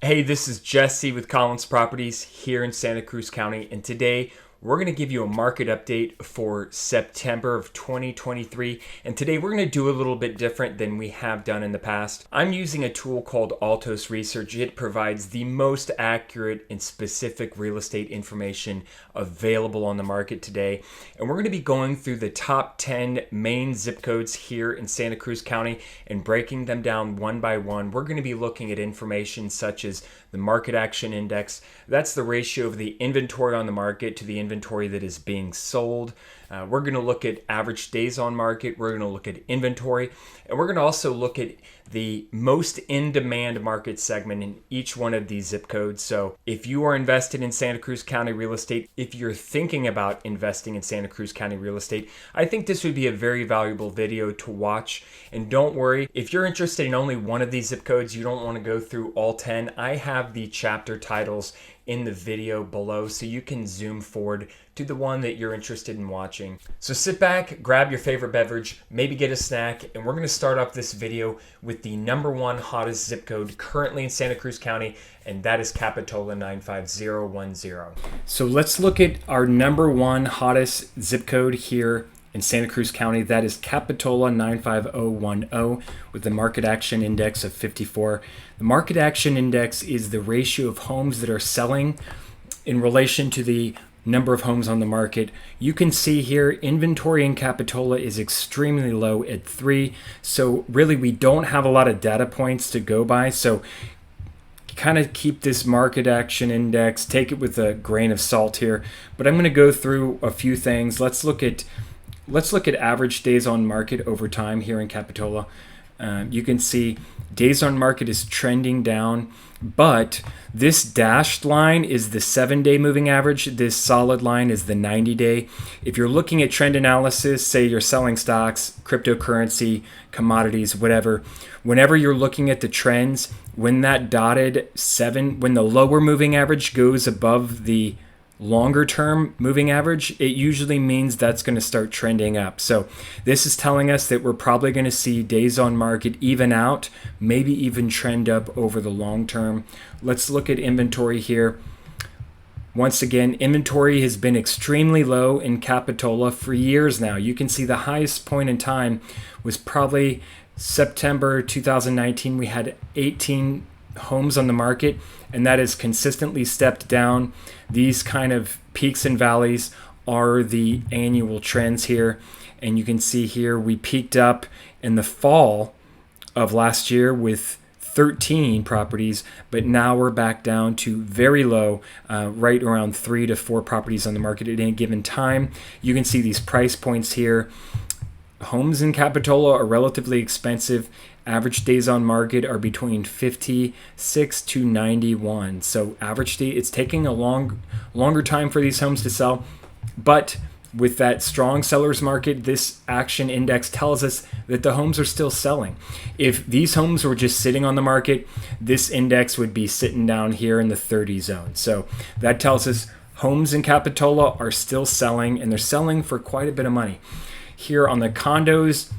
Hey, this is Jesse with Collins Properties here in Santa Cruz County, and today we're going to give you a market update for September of 2023. And today we're going to do a little bit different than we have done in the past. I'm using a tool called Aptos Research. It provides the most accurate and specific real estate information available on the market today. And we're going to be going through the top 10 main zip codes here in Santa Cruz County and breaking them down one by one. We're going to be looking at information such as the market action index. That's the ratio of the inventory on the market to the inventory that is being sold. We're going to look at average days on market. We're going to look at inventory. And we're going to also look at the most in-demand market segment in each one of these zip codes. So if you are invested in Santa Cruz County real estate, if you're thinking about investing in Santa Cruz County real estate, I think this would be a very valuable video to watch. And don't worry, if you're interested in only one of these zip codes, you don't want to go through all 10. I have the chapter titles in the video below so you can zoom forward to the one that you're interested in watching. So sit back, grab your favorite beverage, maybe get a snack, and we're going to start off this video with the number one hottest zip code currently in Santa Cruz County, and that is Capitola 95010. So let's look at our number one hottest zip code here in Santa Cruz County. That is Capitola 95010 with the market action index of 54. The market action index is the ratio of homes that are selling in relation to the number of homes on the market. You can see here inventory in Capitola is extremely low at 3. So really we don't have a lot of data points to go by. So kind of keep this market action index, take it with a grain of salt here. But I'm going to go through a few things. Let's look at average days on market over time here in Capitola. You can see days on market is trending down, but this dashed line is the 7-day moving average. This solid line is the 90-day. If you're looking at trend analysis, say you're selling stocks, cryptocurrency, commodities, whatever, whenever you're looking at the trends, when that dotted 7, when the lower moving average goes above the longer term moving average, it usually means that's going to start trending up. So this is telling us that we're probably going to see days on market even out, maybe even trend up over the long term. Let's look at inventory here. Once again, inventory has been extremely low in Capitola for years now. You can see the highest point in time was probably September 2019. We had 18 homes on the market, and that has consistently stepped down. These kind of peaks and valleys are the annual trends here, and you can see here we peaked up in the fall of last year with 13 properties, but now we're back down to very low, right around 3 to 4 properties on the market at any given time. You can see these price points here. Homes in Capitola are relatively expensive. Average days on market are between 56 to 91. So average day, it's taking a longer time for these homes to sell. But with that strong seller's market, this action index tells us that the homes are still selling. If these homes were just sitting on the market, this index would be sitting down here in the 30 zone. So that tells us homes in Capitola are still selling, and they're selling for quite a bit of money. Here on the condos,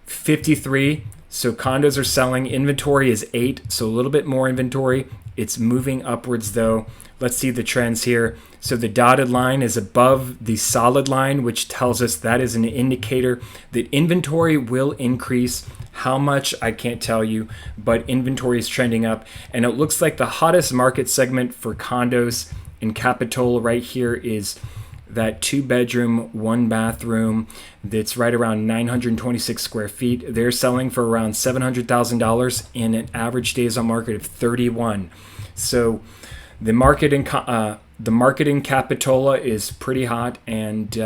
53. So condos are selling. Inventory is 8, so a little bit more inventory. It's moving upwards though. Let's see the trends here. So the dotted line is above the solid line, which tells us that is an indicator that inventory will increase. How much, I can't tell you, but inventory is trending up. And it looks like the hottest market segment for condos in Capitola right here is that 2-bedroom, 1-bathroom that's right around 926 square feet. They're selling for around $700,000 in an average days on market of 31. So the market in Capitola is pretty hot, and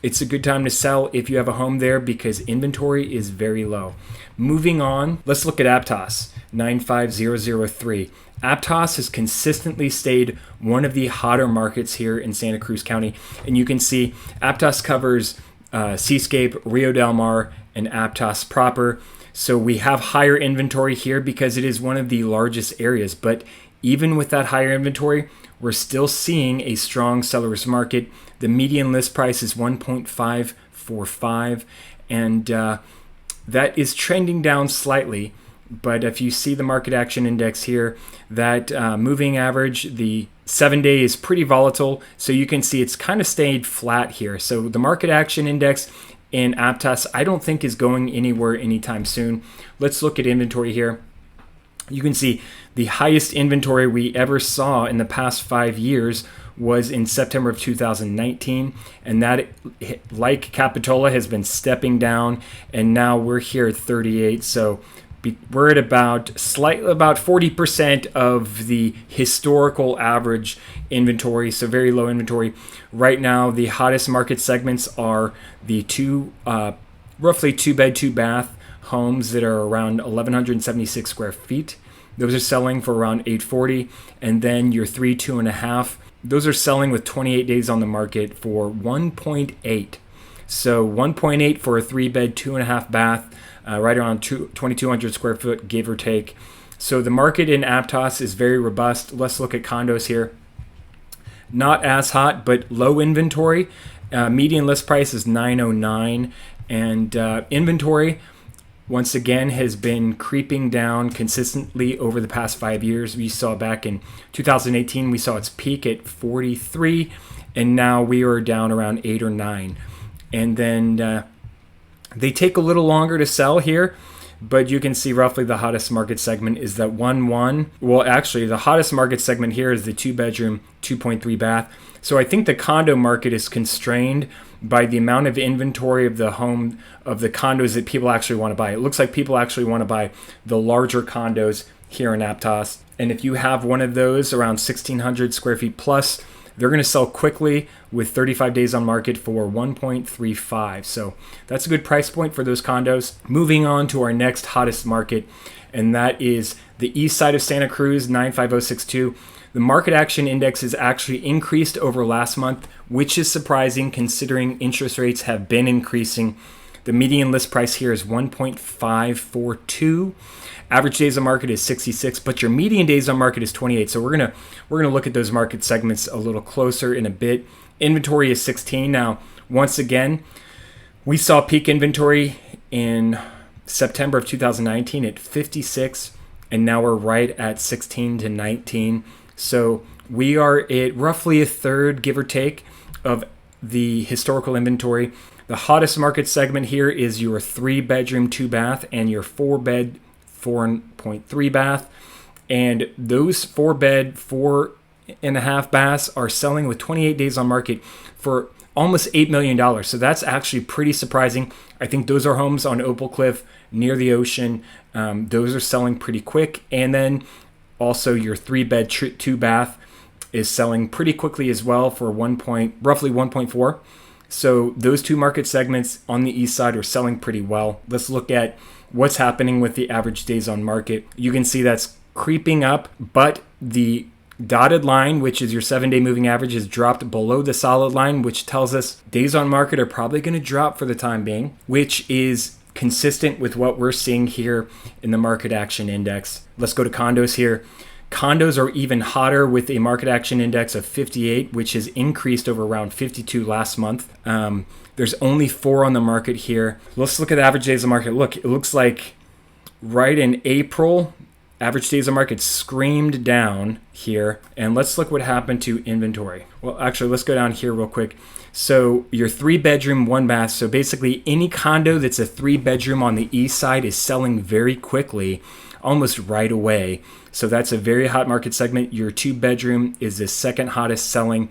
it's a good time to sell if you have a home there because inventory is very low. Moving on, let's look at Aptos 95003. Aptos has consistently stayed one of the hotter markets here in Santa Cruz County. And you can see Aptos covers Seascape, Rio Del Mar, and Aptos proper. So we have higher inventory here because it is one of the largest areas. But even with that higher inventory, we're still seeing a strong seller's market. The median list price is 1.545, and that is trending down slightly. But if you see the market action index here, that moving average, the 7-day is pretty volatile. So you can see it's kind of stayed flat here. So the market action index in Aptos, I don't think is going anywhere anytime soon. Let's look at inventory here. You can see the highest inventory we ever saw in the past 5 years was in September of 2019, and that, like Capitola, has been stepping down, and now we're here at 38. So we're at about 40% of the historical average inventory, so very low inventory. Right now, the hottest market segments are the roughly 2-bed, 2-bath homes that are around 1,176 square feet. Those are selling for around $840, and then your 3, 2.5. Those are selling with 28 days on the market for 1.8. So 1.8 for a 3-bed, 2.5 bath, right around 2,200 square foot, give or take. So the market in Aptos is very robust. Let's look at condos here. Not as hot, but low inventory. Median list price is $909, and inventory, once again, has been creeping down consistently over the past 5 years. We saw back in 2018, we saw its peak at 43, and now we are down around 8 or 9. And then they take a little longer to sell here, but you can see roughly the hottest market segment is that 1-1. Well, actually, the hottest market segment here is the 2-bedroom, 2.3 bath. So I think the condo market is constrained by the amount of inventory of the condos that people actually want to buy. It looks like people actually want to buy the larger condos here in Aptos. And if you have one of those around 1,600 square feet plus, they're going to sell quickly with 35 days on market for 1.35. So that's a good price point for those condos. Moving on to our next hottest market, and that is the east side of Santa Cruz, 95062. The market action index is actually increased over last month, which is surprising considering interest rates have been increasing. The median list price here is 1.542. Average days on market is 66, but your median days on market is 28. So we're gonna look at those market segments a little closer in a bit. Inventory is 16. Now, once again, we saw peak inventory in September of 2019 at 56, and now we're right at 16 to 19. So we are at roughly a third, give or take, of the historical inventory. The hottest market segment here is your 3-bedroom, 2-bath, and your 4-bed, 4.3 bath. And those 4-bed, 4.5 baths are selling with 28 days on market for almost $8 million. So that's actually pretty surprising. I think those are homes on Opal Cliff near the ocean. Those are selling pretty quick. And then also your 3-bed, 2-bath is selling pretty quickly as well for roughly 1.4. So those two market segments on the east side are selling pretty well. Let's look at what's happening with the average days on market. You can see that's creeping up, but the dotted line, which is your 7-day moving average, has dropped below the solid line, which tells us days on market are probably going to drop for the time being, which is consistent with what we're seeing here in the market action index. Let's go to condos here. Condos are even hotter with a market action index of 58, which has increased over around 52 last month. There's only 4 on the market here. Let's look at the average days on market. Look, it looks like right in April, average days on market screamed down here. And let's look what happened to inventory. Well, actually, let's go down here real quick. So your 3-bedroom, 1-bath. So basically any condo that's a 3-bedroom on the east side is selling very quickly, almost right away. So that's a very hot market segment. Your 2-bedroom is the second hottest selling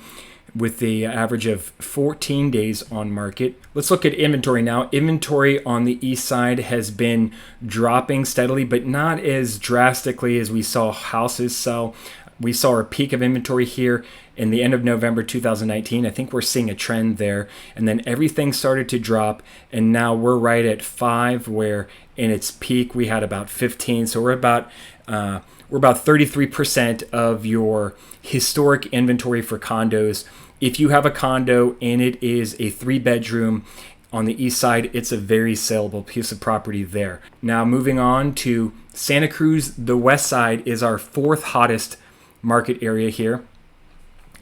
with the average of 14 days on market. Let's look at inventory now. Inventory on the east side has been dropping steadily, but not as drastically as we saw houses sell. We saw our peak of inventory here in the end of November 2019. I think we're seeing a trend there. And then everything started to drop, and now we're right at 5, where in its peak we had about 15. So we're about 33% of your historic inventory for condos. If you have a condo and it is a 3-bedroom on the east side, it's a very saleable piece of property there. Now moving on to Santa Cruz, the west side is our 4th hottest market area here.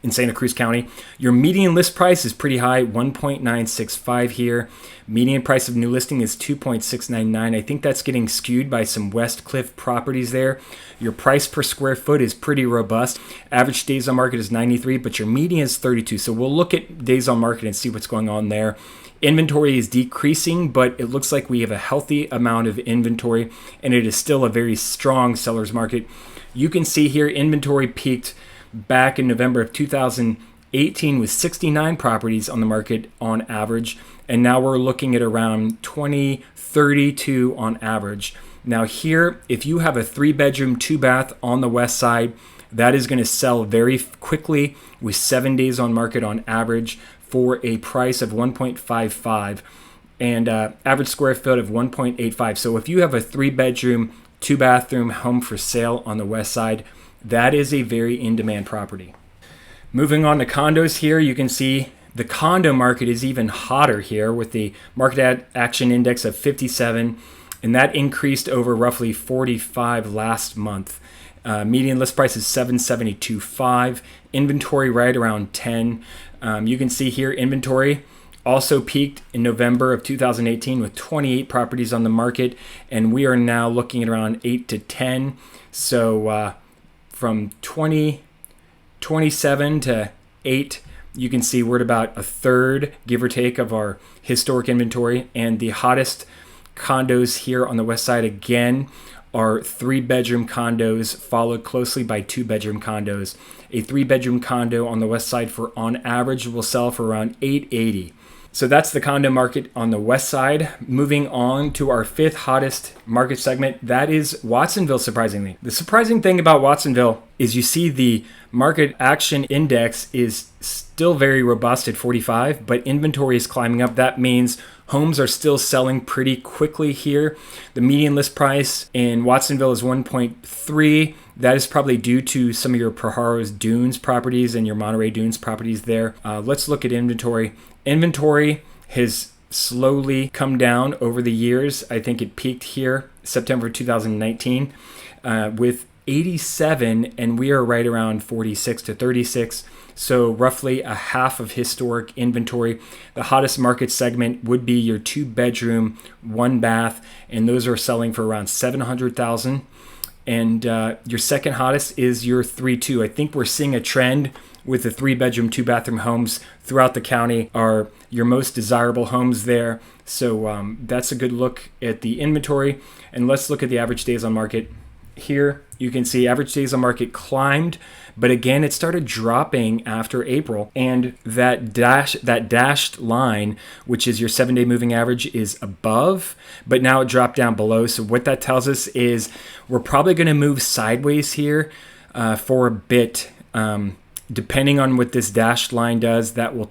in Santa Cruz County. Your median list price is pretty high, 1.965 here. Median price of new listing is 2.699. I think that's getting skewed by some West Cliff properties there. Your price per square foot is pretty robust. Average days on market is 93, but your median is 32. So we'll look at days on market and see what's going on there. Inventory is decreasing, but it looks like we have a healthy amount of inventory, and it is still a very strong seller's market. You can see here inventory peaked back in November of 2018 with 69 properties on the market on average, and now we're looking at around 32 on average. Now here, if you have a 3-bedroom, 2-bath on the west side, that is going to sell very quickly with 7 days on market on average for a price of 1.55 and average square foot of 1.85. So if you have a 3-bedroom, 2-bathroom home for sale on the west side, that is a very in-demand property. Moving on to condos here, you can see the condo market is even hotter here with the market action index of 57, and that increased over roughly 45 last month. Median list price is 772.5. Inventory right around 10. You can see here inventory also peaked in November of 2018 with 28 properties on the market, and we are now looking at around 8 to 10. So from 27 to 8, you can see we're at about a third, give or take, of our historic inventory. And the hottest condos here on the west side again are 3-bedroom condos, followed closely by 2-bedroom condos. A 3-bedroom condo on the west side for on average will sell for around $880. So that's the condo market on the west side. Moving on to our 5th hottest market segment, that is Watsonville, surprisingly. The surprising thing about Watsonville is you see the market action index is still very robust at 45, but inventory is climbing up. That means homes are still selling pretty quickly here. The median list price in Watsonville is 1.3. That is probably due to some of your Pajaros Dunes properties and your Monterey Dunes properties there. Let's look at inventory. Inventory has slowly come down over the years. I think it peaked here September 2019 with 87, and we are right around 46 to 36. So roughly a half of historic inventory. The hottest market segment would be your 2-bedroom, 1-bath, and those are selling for around $700,000. And your second hottest is your 3-2. I think we're seeing a trend with the 3-bedroom, 2-bathroom homes throughout the county are your most desirable homes there. So that's a good look at the inventory. And let's look at the average days on market. Here you can see average days on market climbed, but again it started dropping after April, and that dashed line, which is your 7-day moving average, is above, but now it dropped down below. So what that tells us is we're probably going to move sideways here for a bit. Depending on what this dashed line does, that will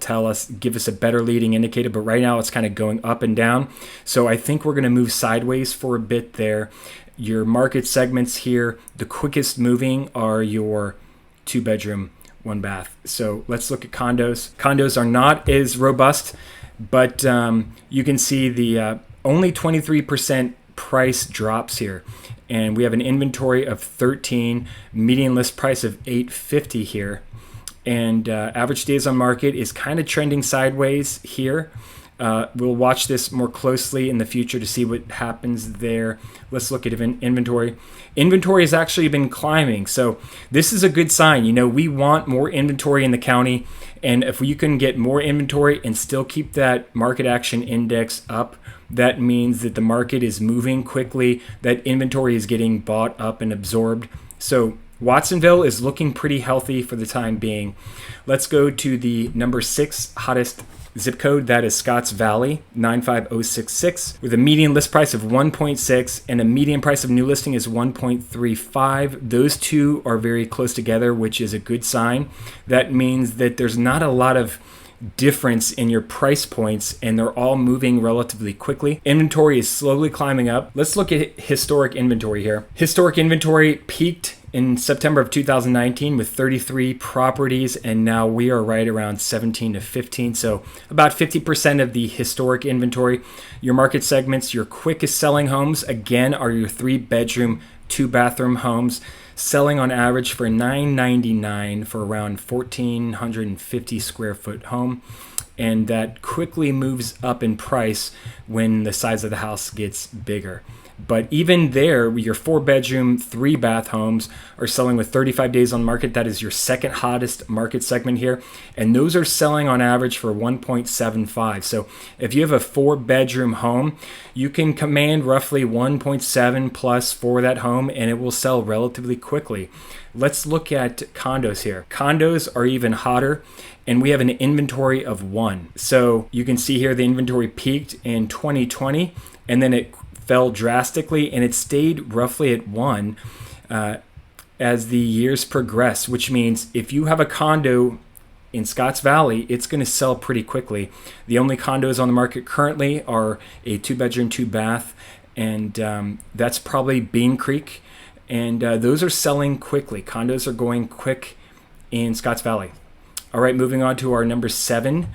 give us a better leading indicator. But right now it's kind of going up and down. So I think we're going to move sideways for a bit there. Your market segments here, the quickest moving are your 2-bedroom, 1-bath. So let's look at condos. Condos are not as robust, but you can see the only 23% price drops here. And we have an inventory of 13, median list price of $850 here. And average days on market is kind of trending sideways here. We'll watch this more closely in the future to see what happens there. Let's look at inventory. Inventory has actually been climbing, so this is a good sign. You know, we want more inventory in the county, and if you can get more inventory and still keep that market action index up, that means that the market is moving quickly, that inventory is getting bought up and absorbed. So Watsonville is looking pretty healthy for the time being. Let's go to the number 6 hottest zip code. That is Scotts Valley, 95066, with a median list price of 1.6 and a median price of new listing is 1.35. Those two are very close together, which is a good sign. That means that there's not a lot of difference in your price points, and they're all moving relatively quickly. Inventory is slowly climbing up. Let's look at historic inventory here. Historic inventory peaked in September of 2019 with 33 properties, and now we are right around 17 to 15, so about 50% of the historic inventory. Your market segments, your quickest selling homes, again, are your 3-bedroom, 2-bathroom homes. selling on average for $999 for around 1,450 square foot home. And that quickly moves up in price when the size of the house gets bigger. But even there, your 4-bedroom, 3-bath homes are selling with 35 days on market. That is your second hottest market segment here. And those are selling on average for 1.75. So if you have a 4-bedroom home, you can command roughly 1.7 plus for that home, and it will sell relatively quickly. Let's look at condos here. Condos are even hotter, and we have an inventory of 1. So you can see here the inventory peaked in 2020, and then it fell drastically, and it stayed roughly at 1 as the years progress, which means if you have a condo in Scotts Valley, it's going to sell pretty quickly. The only condos on the market currently are a 2-bedroom, 2-bath, and that's probably Bean Creek, and those are selling quickly. Condos are going quick in Scotts Valley. All right, moving on to our number 7.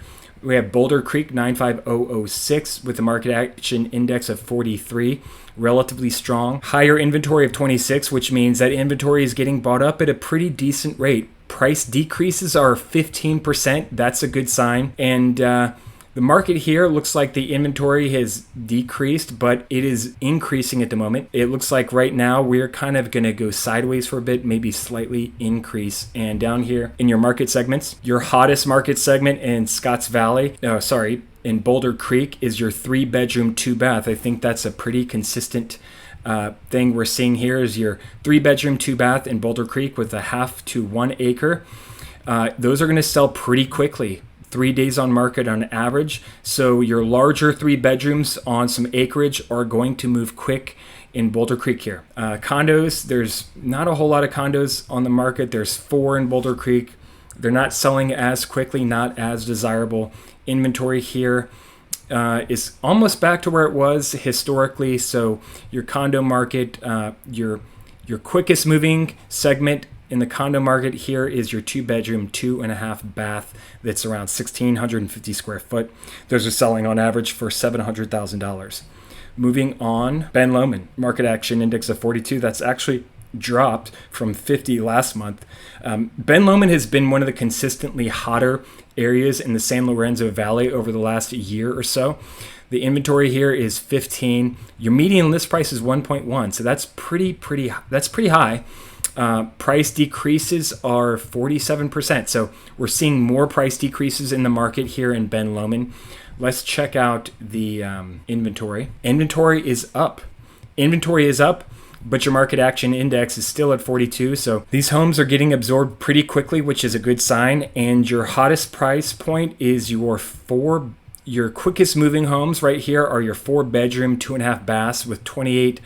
We have Boulder Creek 95006 with a market action index of 43, relatively strong. Higher inventory of 26, which means that inventory is getting bought up at a pretty decent rate. Price decreases are 15%. That's a good sign. And the market here looks like the inventory has decreased, but it is increasing at the moment. It looks like right now we're kind of going to go sideways for a bit, maybe slightly increase. And down here in your market segments, your hottest market segment in Scotts Valley, in Boulder Creek is your 3-bedroom, 2-bath. I think that's a pretty consistent thing we're seeing here is your 3-bedroom, 2-bath in Boulder Creek with a half to 1 acre. Those are going to sell pretty quickly. 3 days on market on average. So your larger 3 bedrooms on some acreage are going to move quick in Boulder Creek here. Condos, there's not a whole lot of condos on the market. There's 4 in Boulder Creek. They're not selling as quickly, not as desirable. Inventory here is almost back to where it was historically. So your condo market, your quickest moving segment in the condo market here is your 2-bedroom, 2.5-bath that's around 1,650 square foot. Those are selling on average for $700,000. Moving on, Ben Lomond, market action index of 42. That's actually dropped from 50 last month. Ben Lomond has been one of the consistently hotter areas in the San Lorenzo Valley over the last year or so. The inventory here is 15. Your median list price is 1.1, so that's pretty high. Price decreases are 47%. So we're seeing more price decreases in the market here in Ben Lomond. Let's check out the inventory. Inventory is up. But your market action index is still at 42. So these homes are getting absorbed pretty quickly, which is a good sign. And your hottest price point is your quickest moving homes right here are your 4-bedroom, 2.5 baths with 28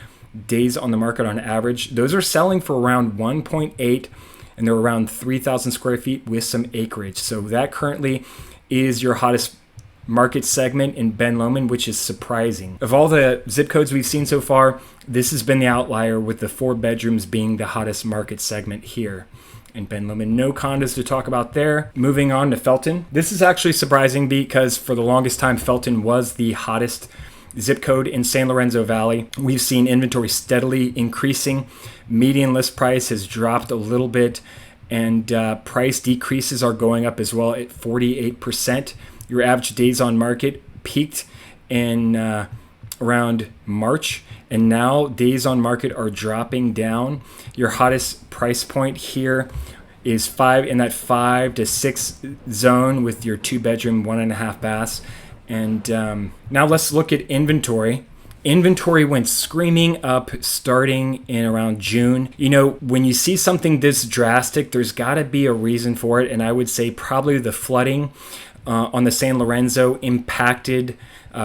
days on the market on average. Those are selling for around 1.8, and they're around 3,000 square feet with some acreage. So that currently is your hottest market segment in Ben Lomond, which is surprising. Of all the zip codes we've seen so far, this has been the outlier, with the 4 bedrooms being the hottest market segment here in Ben Lomond. No condos to talk about there. Moving on to Felton. This is actually surprising because for the longest time, Felton was the hottest zip code in San Lorenzo Valley. We've seen inventory steadily increasing. Median list price has dropped a little bit, and price decreases are going up as well at 48%. Your average days on market peaked in around March, and now days on market are dropping down. Your hottest price point here is 5 to 6 zone with your 2-bedroom, 1.5 baths. And now let's look at inventory. Inventory went screaming up starting in around June. You know, when you see something this drastic, there's got to be a reason for it. And I would say probably the flooding on the San Lorenzo impacted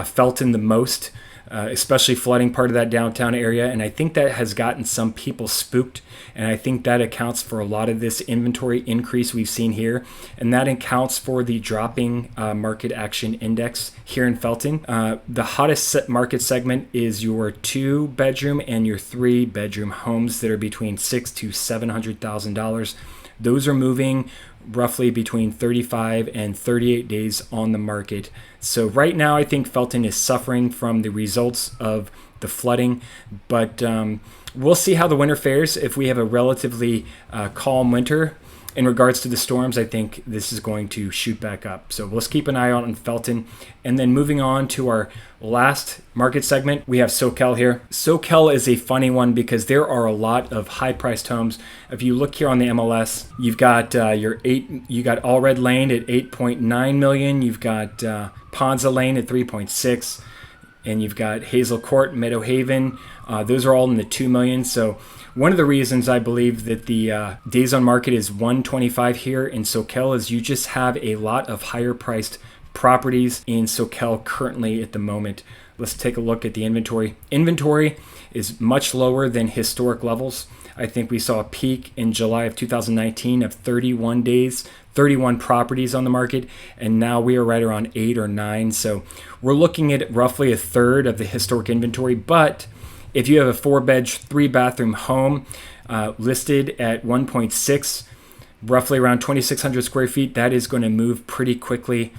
Felton the most, especially flooding part of that downtown area. And I think that has gotten some people spooked. And I think that accounts for a lot of this inventory increase we've seen here. And that accounts for the dropping market action index here in Felton. The hottest market segment is your 2-bedroom and your 3-bedroom homes that are between $600,000 to $700,000. Those are moving roughly between 35 and 38 days on the market. So right now, I think Felton is suffering from the results of the flooding, but we'll see how the winter fares. If we have a relatively calm winter in regards to the storms, I think this is going to shoot back up. So let's keep an eye out on Felton. And then moving on to our last market segment, we have Soquel here. Soquel is a funny one because there are a lot of high-priced homes. If you look here on the MLS, you've got you got All Red Lane at 8.9 million. You've got Ponza Lane at 3.6, and you've got Hazel Court, Meadow Haven. Those are all in the 2 million. So one of the reasons I believe that the days on market is 125 here in Soquel is you just have a lot of higher priced properties in Soquel currently at the moment. Let's take a look at the inventory. Inventory is much lower than historic levels. I think we saw a peak in July of 2019 of 31 days, 31 properties on the market, and now we are right around 8 or 9. So we're looking at roughly a third of the historic inventory. But if you have a 4-bed, 3-bathroom home listed at 1.6, roughly around 2,600 square feet, that is going to move pretty quickly.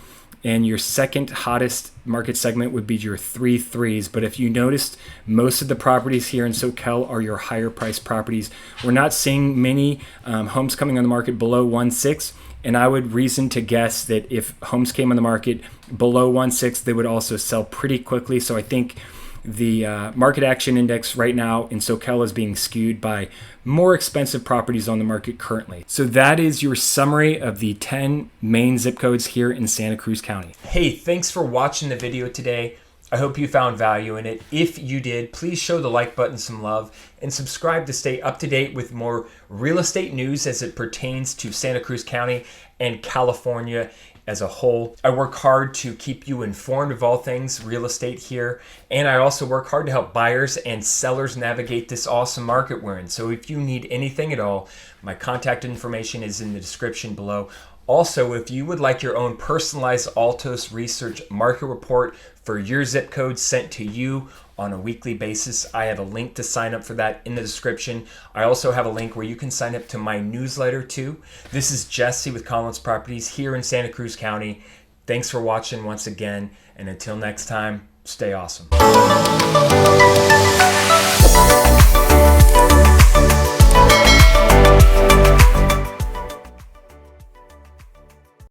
And your second hottest market segment would be your 3.3s. But if you noticed, most of the properties here in Soquel are your higher priced properties. We're not seeing many homes coming on the market below 1.6. And I would reason to guess that if homes came on the market below 1.6, they would also sell pretty quickly. So I think the market action index right now in Soquel is being skewed by more expensive properties on the market currently. So that is your summary of the 10 main zip codes here in Santa Cruz County. Hey, thanks for watching the video today. I hope you found value in it. If you did, please show the like button some love and subscribe to stay up to date with more real estate news as it pertains to Santa Cruz County and California as a whole. I work hard to keep you informed of all things real estate here, and I also work hard to help buyers and sellers navigate this awesome market we're in. So if you need anything at all, my contact information is in the description below. Also, if you would like your own personalized Aptos research market report for your zip code sent to you on a weekly basis, I have a link to sign up for that in the description. I also have a link where you can sign up to my newsletter too. This is Jesse with Collins Properties here in Santa Cruz County. Thanks for watching once again, and until next time, stay awesome.